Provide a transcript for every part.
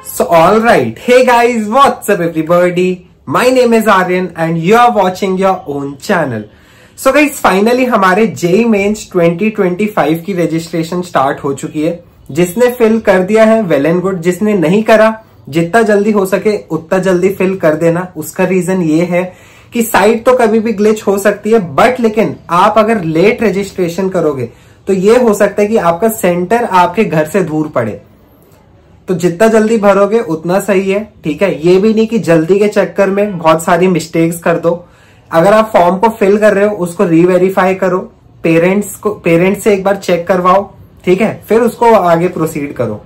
So alright, hey guys, what's up everybody? My name is Aryan and you are watching your own channel. So guys, finally हमारे JEE Mains 2025 की registration start हो चुकी है। जिसने fill कर दिया है वेल एंड गुड, जिसने नहीं करा जितना जल्दी हो सके उतना जल्दी फिल कर देना। उसका रीजन ये है कि साइट तो कभी भी ग्लिच हो सकती है, बट लेकिन आप अगर लेट रजिस्ट्रेशन करोगे तो ये हो सकता है कि आपका सेंटर आपके घर से दूर पड़े। तो जितना जल्दी भरोगे उतना सही है, ठीक है। ये भी नहीं कि जल्दी के चक्कर में बहुत सारी मिस्टेक्स कर दो। अगर आप फॉर्म को फिल कर रहे हो उसको रीवेरीफाई करो, पेरेंट्स से एक बार चेक करवाओ, ठीक है, फिर उसको आगे प्रोसीड करो।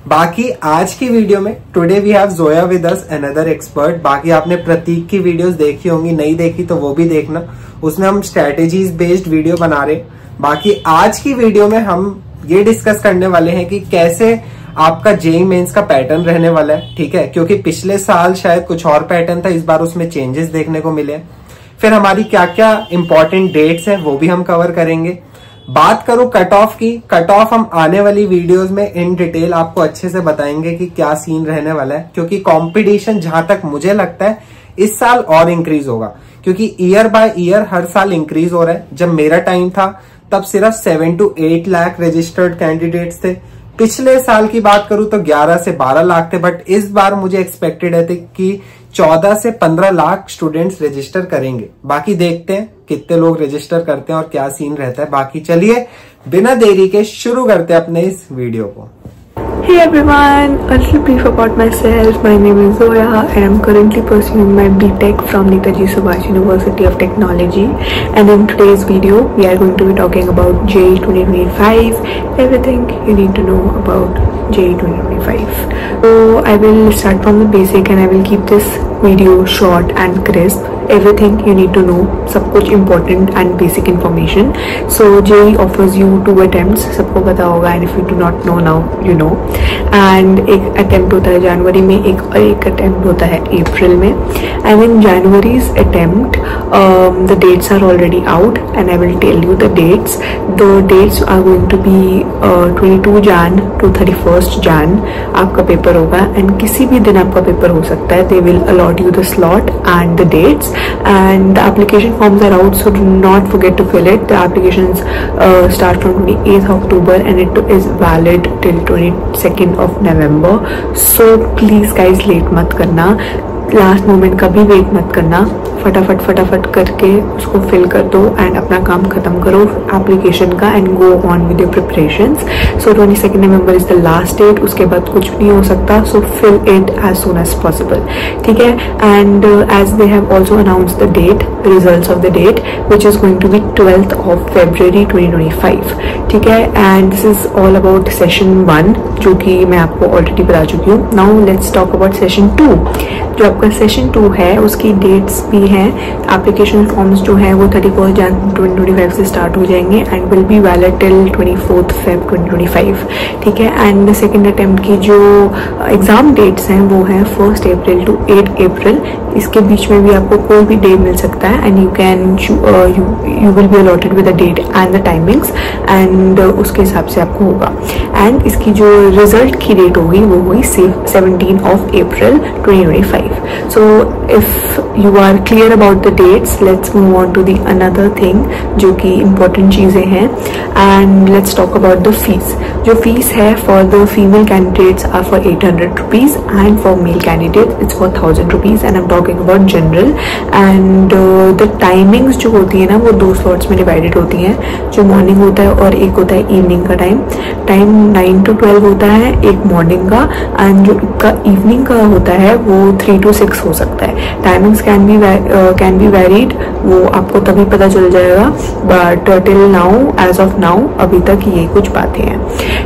बाकी आज की वीडियो में today we have Zoya with us another expert. बाकी आपने प्रतीक की वीडियोस देखी होंगी, नहीं देखी तो वो भी देखना, उसमें हम स्ट्रेटेजीज बेस्ड वीडियो बना रहे। बाकी आज की वीडियो में हम ये डिस्कस करने वाले हैं कि कैसे आपका जेईई मेंस का पैटर्न रहने वाला है, ठीक है, क्योंकि पिछले साल शायद कुछ और पैटर्न था, इस बार उसमें चेंजेस देखने को मिले। फिर हमारी क्या क्या इंपॉर्टेंट डेट्स हैं वो भी हम कवर करेंगे। बात करूं कट ऑफ की, कट ऑफ हम आने वाली वीडियोस में इन डिटेल आपको अच्छे से बताएंगे कि क्या सीन रहने वाला है, क्योंकि कंपटीशन जहां तक मुझे लगता है इस साल और इंक्रीज होगा, क्योंकि ईयर बाय ईयर हर साल इंक्रीज हो रहा है। जब मेरा टाइम था तब सिर्फ 7 to 8 लाख रजिस्टर्ड कैंडिडेट्स थे। पिछले साल की बात करूं तो 11 से 12 लाख थे, बट इस बार मुझे एक्सपेक्टेड है कि 14 से 15 लाख स्टूडेंट्स रजिस्टर करेंगे। बाकी देखते हैं कितने लोग रजिस्टर करते हैं और क्या सीन रहता है। बाकी चलिए बिना देरी के शुरू करते हैं अपने इस वीडियो को। Hey everyone, a little brief about myself. My name is Zoya and I'm currently pursuing my BTech from Netaji Subhash University of Technology. And in today's video, we are going to be talking about JEE 2025, everything you need to know about JEE 2025. So I will start from the basic and I will keep this video short and crisp. Everything you need to know, सब कुछ important and basic information. So JEE offers you 2 attempts, सबको पता होगा, and if you do not know now, you know. And एक attempt होता है जनवरी में, एक attempt होता है अप्रैल में. And in January's attempt, the dates are already out, and I will tell you the dates. The dates are going to be 22 Jan to 31st Jan. आपका paper होगा, and किसी भी दिन आपका पेपर हो सकता है. They will allot you the slot and the dates. And the application forms are out, so do not forget to fill it. The applications start from 28th October and it is valid till 22nd of November. So please guys, late मत करना, last moment कभी wait मत करना, फटाफट करके उसको fill कर दो एंड अपना काम खत्म करो एप्लीकेशन का and go on with your preparations. So 22 November is the last date, उसके बाद कुछ भी हो सकता, so fill it as soon as possible, ठीक है। And as they have also announce the date, results of the date which is going to be 12th of February 2025, ठीक है। And this is all about session 1 जो कि मैं आपको already बता चुकी हूँ। Now let's talk about session 2। जो आपका सेशन 2 है उसकी डेट्स भी हैं। एप्लीकेशन फॉर्म्स जो है वो 31 Jan 2025 से स्टार्ट हो जाएंगे and will be valid till 24th Feb 2025, ठीक है। एंड सेकेंड अटेम्प्ट की जो एग्जाम डेट्स हैं वो हैं 1st April to 8th April। इसके बीच में भी आपको कोई भी डे मिल सकता है and you will be allotted with the date and the timings and उसके हिसाब से आपको होगा। एंड इसकी जो रिजल्ट की डेट होगी वो हुई 17th of April 2025। So if you are clear about the dates, let's move on to the another thing जो कि important चीजें हैं, and let's talk about the fees. जो fees है for the female candidates are for 800 rupees and for male candidates it's for 1000 rupees and I'm talking about general. And the timings जो होती है ना वो 2 slots में divided होती हैं, जो morning होता है और एक होता है evening का टाइम 9 to 12 होता है एक morning का, and जो का evening का होता है वो 3 to 6 हो सकता है। टाइमिंग्स कैन बी वेरीड, वो आपको तभी पता चल जाएगा, but till now as of now अभी तक ये कुछ बातें हैं।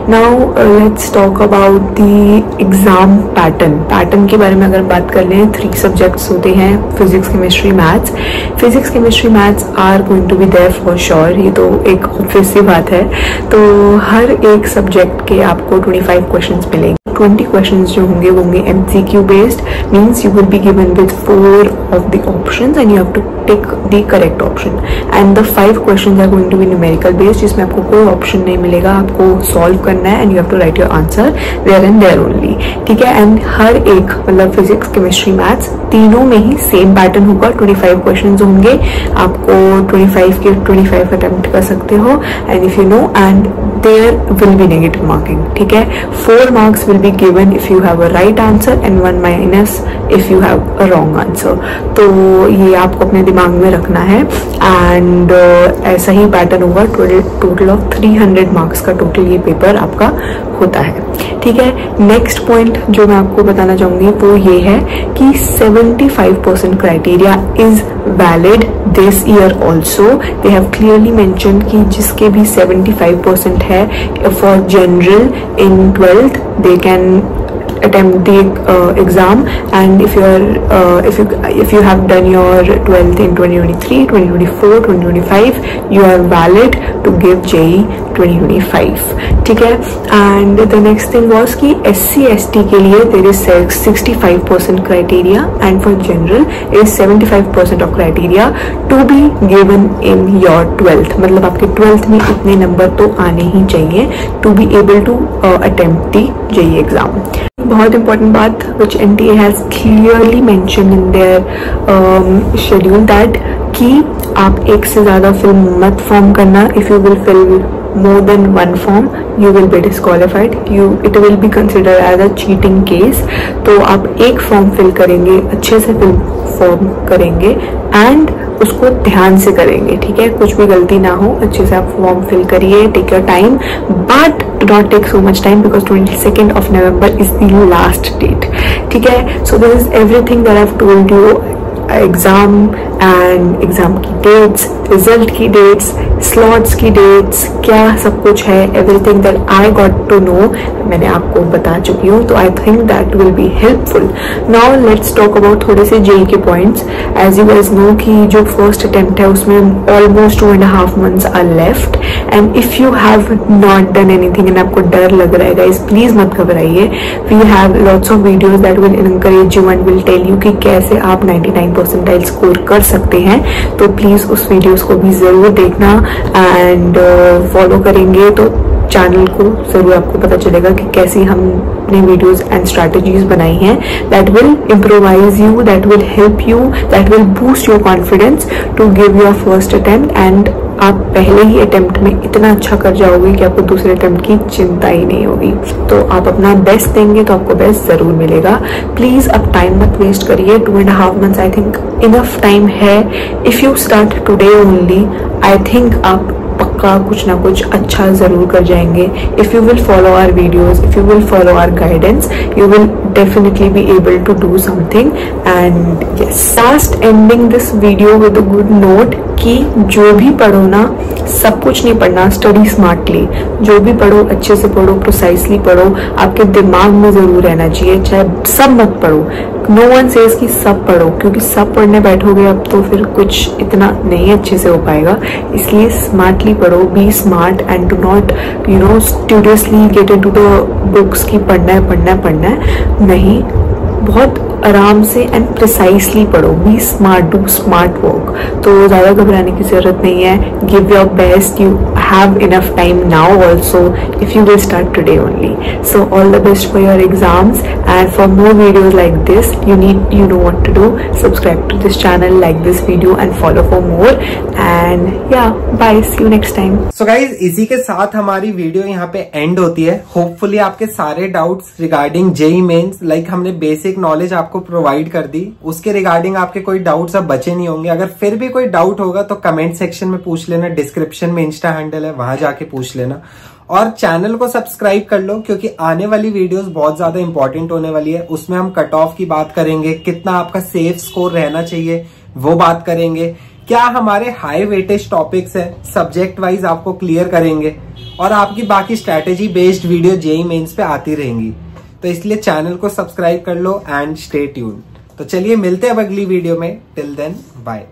Now let's talk about the exam pattern के बारे में अगर बात कर लें, 3 सब्जेक्ट्स होते हैं, physics chemistry maths. Physics chemistry maths are going to be there for sure, ये तो एक ऑब्वियस सी बात है। तो हर एक सब्जेक्ट के आपको 25 क्वेश्चंस मिलेंगे। 20 क्वेश्चंस जो होंगे वो होंगे MCQ based, means you will be given with 4 of the options and you have to tick the correct option and the 5 questions are going to be numerical based, जिसमें आपको कोई ऑप्शन नहीं मिलेगा, आपको सॉल्व करना है and you have to write your answer there and there only, ठीक है। एंड हर एक मतलब फिजिक्स, केमिस्ट्री, मैथ्स तीनों में ही सेम पैटर्न होगा। 25 क्वेश्चंस होंगे, आपको 25 के 25 अटेम्प्ट कर सकते हो and if you know and there will be negative marking, ठीक है। 4 marks will be given if you have a right answer and 1 minus if you have a wrong answer. तो ये आपको अपने दिमाग में रखना है एंड ऐसा ही पैटर्न होगा। टोटल ऑफ 300 मार्क्स का टोटल ये पेपर आपका होता है, ठीक है। नेक्स्ट पॉइंट जो मैं आपको बताना चाहूंगी वो ये है कि 75% criteria is valid this year also. They have clearly mentioned कि जिसके भी 75% है for general in 12th they can attempt the exam, and if you have done your 12th in 2023, 2024, 2025, you are valid to give JEE 2025, ठीक है। And the next thing was कि SC ST के लिए there is 65% criteria and for general is 75% of criteria to be given in your 12th, मतलब आपके 12th में इतने number तो आने ही चाहिए to be able to attempt the JEE exam। बहुत इंपॉर्टेंट बात which NTA has clearly mentioned in their schedule that कि आप एक से ज़्यादा फिल्म मत फॉर्म करना। if you will fill more than one form you will be disqualified, it will be considered as a cheating case। तो आप एक फॉर्म फिल करेंगे, अच्छे से फिल फॉर्म करेंगे एंड उसको ध्यान से करेंगे, ठीक है। कुछ भी गलती ना हो, अच्छे से आप फॉर्म फिल करिए, take your time but do not take so much time because 22nd of November is the last date, ठीक है। So this is everything that I have told you, exam and exam की dates, result की dates, slots की dates, क्या सब कुछ है, everything that I got to know मैंने आपको बता चुकी हूँ। तो I think that will be helpful. Now let's talk about थोड़े से JEE के points. As you guys know कि जो फर्स्ट अटेम्प्ट है उसमें almost 2.5 months are left and if you have not done anything and आपको डर लग रहा है गाइस, प्लीज मत घबराइए। We have lots of videos that will encourage you and will tell you कि कैसे आप 99 परसेंटाइल स्कोर कर सकते हैं। तो प्लीज उस वीडियोस को भी जरूर देखना एंड फॉलो करेंगे तो चैनल को जरूर आपको पता चलेगा कि कैसी हमने वीडियोस एंड स्ट्रैटेजीज बनाई हैं that will improvise you, that will help you, that will boost your confidence to give your first attempt and आप पहले ही अटेम्प्ट में इतना अच्छा कर जाओगे कि आपको दूसरे अटेम्प्ट की चिंता ही नहीं होगी। तो आप अपना बेस्ट देंगे तो आपको बेस्ट जरूर मिलेगा। प्लीज अब टाइम मत वेस्ट करिए। 2.5 months I think enough time है। If you start today only I think आप पक्का कुछ ना कुछ अच्छा जरूर कर जाएंगे। If you will follow our videos, if you will follow our guidance, you will definitely be able to do something and yes. Last ending this video with a good note कि जो भी पढ़ो ना, सब कुछ नहीं पढ़ना, स्टडी स्मार्टली। जो भी पढ़ो अच्छे से पढ़ो, प्रोसाइसली पढ़ो, आपके दिमाग में जरूर रहना चाहिए। चाहे सब मत पढ़ो, नो वन सेज कि सब पढ़ो, क्योंकि सब पढ़ने बैठोगे अब तो फिर कुछ इतना नहीं अच्छे से हो पाएगा। इसलिए स्मार्टली पढ़ो, be smart and do not studiously get into the books की पढ़ना है नहीं, बहुत आराम से एंड प्रिसाइसली पढ़ो। Be smart, do smart work. तो ज़्यादा घबराने की जरूरत नहीं है। Give your best, you have enough time now also if you will start today only. So all the best for your exams and for more videos like this you know what to do. Subscribe to this channel, like this video and follow for more and yeah, bye, see you next time. So guys, इसी के साथ हमारी video यहाँ पे and होती है। Hopefully आपके सारे doubts regarding JEE Mains like हमने बेसिक नॉलेज आपको प्रोवाइड कर दी, उसके रिगार्डिंग आपके कोई डाउट्स अब बचे नहीं होंगे। अगर फिर भी कोई डाउट होगा तो कमेंट सेक्शन में पूछ लेना, डिस्क्रिप्शन में इंस्टा हैंडल है, वहां जाके पूछ लेना और चैनल को सब्सक्राइब कर लो क्योंकि आने वाली वीडियोस बहुत ज्यादा इंपॉर्टेंट होने वाली है। उसमें हम कट ऑफ की बात करेंगे, कितना आपका सेफ स्कोर रहना चाहिए वो बात करेंगे, क्या हमारे हाई वेटेज टॉपिक्स है सब्जेक्ट वाइज आपको क्लियर करेंगे और आपकी बाकी strategy based video JEE Mains पे आती रहेंगी। तो इसलिए चैनल को सब्सक्राइब कर लो एंड स्टे ट्यून। तो चलिए मिलते हैं अब अगली वीडियो में। Till then bye.